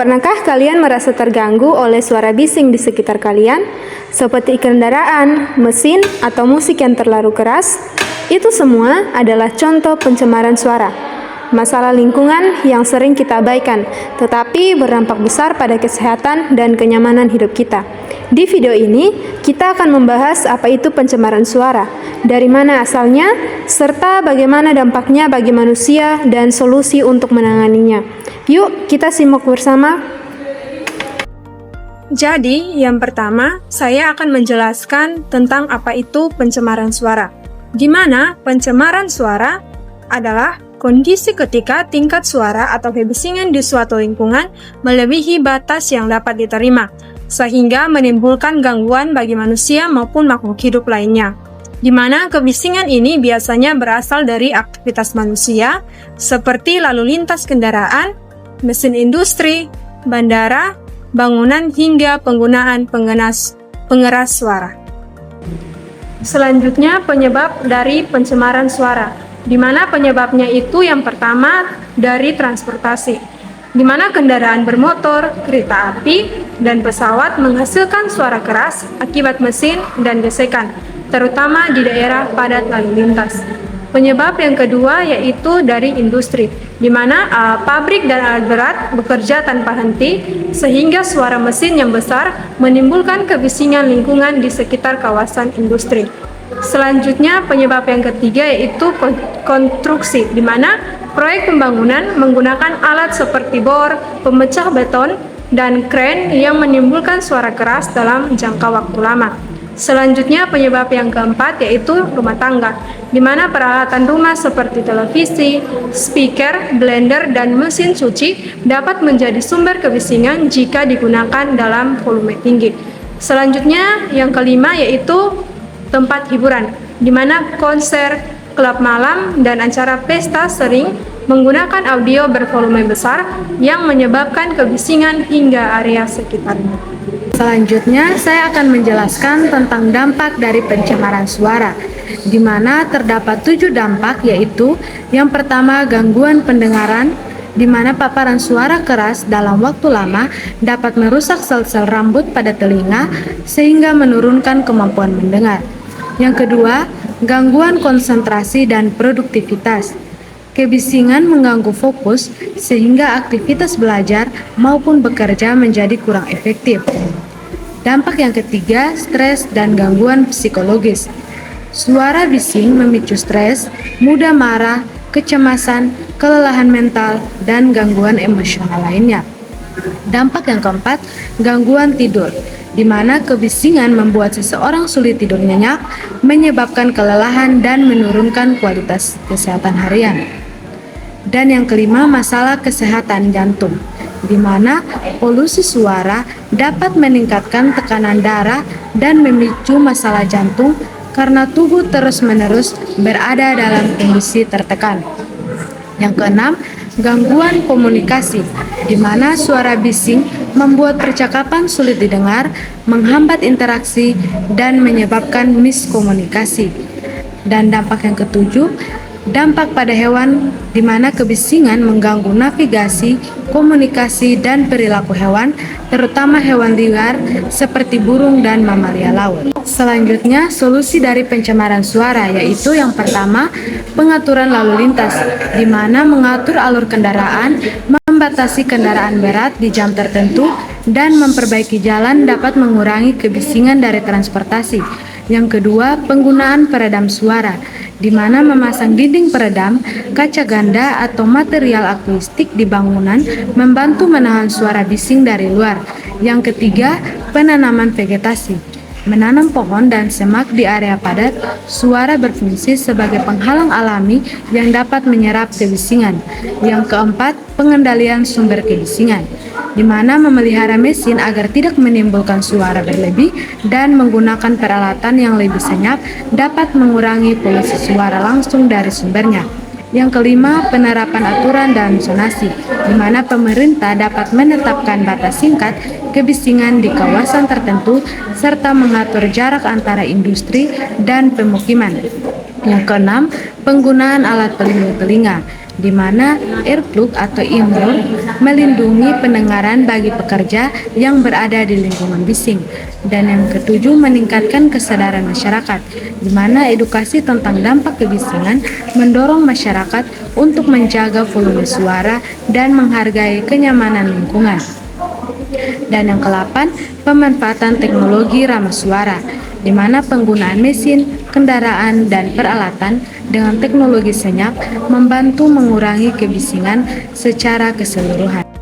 Pernahkah kalian merasa terganggu oleh suara bising di sekitar kalian? Seperti kendaraan, mesin, atau musik yang terlalu keras? Itu semua adalah contoh pencemaran suara. Masalah lingkungan yang sering kita abaikan, tetapi berdampak besar pada kesehatan dan kenyamanan hidup kita. Di video ini, kita akan membahas apa itu pencemaran suara, dari mana asalnya, serta bagaimana dampaknya bagi manusia dan solusi untuk menanganinya. Yuk, kita simak bersama. Jadi, yang pertama, saya akan menjelaskan tentang apa itu pencemaran suara. Di mana pencemaran suara adalah kondisi ketika tingkat suara atau kebisingan di suatu lingkungan melebihi batas yang dapat diterima, sehingga menimbulkan gangguan bagi manusia maupun makhluk hidup lainnya. Di mana kebisingan ini biasanya berasal dari aktivitas manusia, seperti lalu lintas kendaraan, mesin industri, bandara, bangunan, hingga penggunaan pengeras suara. Selanjutnya, penyebab dari pencemaran suara, di mana penyebabnya itu yang pertama dari transportasi, di mana kendaraan bermotor, kereta api, dan pesawat menghasilkan suara keras akibat mesin dan gesekan, terutama di daerah padat lalu lintas. Penyebab yang kedua yaitu dari industri, di mana pabrik dan alat berat bekerja tanpa henti, sehingga suara mesin yang besar menimbulkan kebisingan lingkungan di sekitar kawasan industri. Selanjutnya, penyebab yang ketiga yaitu konstruksi, di mana proyek pembangunan menggunakan alat seperti bor, pemecah beton, dan kren yang menimbulkan suara keras dalam jangka waktu lama. Selanjutnya, penyebab yang keempat yaitu rumah tangga, di mana peralatan rumah seperti televisi, speaker, blender, dan mesin cuci dapat menjadi sumber kebisingan jika digunakan dalam volume tinggi. Selanjutnya, yang kelima yaitu tempat hiburan, di mana konser, klub malam, dan acara pesta sering menggunakan audio bervolume besar yang menyebabkan kebisingan hingga area sekitarnya. Selanjutnya, saya akan menjelaskan tentang dampak dari pencemaran suara, di mana terdapat 7 dampak, yaitu yang pertama, gangguan pendengaran, di mana paparan suara keras dalam waktu lama dapat merusak sel-sel rambut pada telinga sehingga menurunkan kemampuan mendengar. Yang kedua, gangguan konsentrasi dan produktivitas. Kebisingan mengganggu fokus sehingga aktivitas belajar maupun bekerja menjadi kurang efektif. Dampak yang ketiga, stres dan gangguan psikologis. Suara bising memicu stres, mudah marah, kecemasan, kelelahan mental, dan gangguan emosional lainnya. Dampak yang keempat, gangguan tidur, di mana kebisingan membuat seseorang sulit tidur nyenyak, menyebabkan kelelahan dan menurunkan kualitas kesehatan harian. Dan yang kelima, masalah kesehatan jantung, di mana polusi suara dapat meningkatkan tekanan darah dan memicu masalah jantung karena tubuh terus-menerus berada dalam kondisi tertekan. Yang keenam, gangguan komunikasi, di mana suara bising membuat percakapan sulit didengar, menghambat interaksi, dan menyebabkan miskomunikasi. Dan dampak yang ketujuh, dampak pada hewan, di mana kebisingan mengganggu navigasi, komunikasi, dan perilaku hewan, terutama hewan liar seperti burung dan mamalia laut. Selanjutnya, solusi dari pencemaran suara yaitu yang pertama, pengaturan lalu lintas, di mana mengatur alur kendaraan, membatasi kendaraan berat di jam tertentu, dan memperbaiki jalan dapat mengurangi kebisingan dari transportasi. Yang kedua, penggunaan peredam suara, di mana memasang dinding peredam, kaca ganda, atau material akustik di bangunan membantu menahan suara bising dari luar. Yang ketiga, penanaman vegetasi. Menanam pohon dan semak di area padat, suara berfungsi sebagai penghalang alami yang dapat menyerap kebisingan. Yang keempat, pengendalian sumber kebisingan, di mana memelihara mesin agar tidak menimbulkan suara berlebih dan menggunakan peralatan yang lebih senyap dapat mengurangi polusi suara langsung dari sumbernya. Yang kelima, penerapan aturan dan zonasi, di mana pemerintah dapat menetapkan batas singkat kebisingan di kawasan tertentu serta mengatur jarak antara industri dan pemukiman. Yang keenam, penggunaan alat pelindung telinga, di mana earplug atau indoor melindungi pendengaran bagi pekerja yang berada di lingkungan bising. Dan yang ketujuh, meningkatkan kesadaran masyarakat, di mana edukasi tentang dampak kebisingan mendorong masyarakat untuk menjaga volume suara dan menghargai kenyamanan lingkungan. Dan yang ke-8, pemanfaatan teknologi ramah suara, di mana penggunaan mesin, kendaraan, dan peralatan dengan teknologi senyap membantu mengurangi kebisingan secara keseluruhan.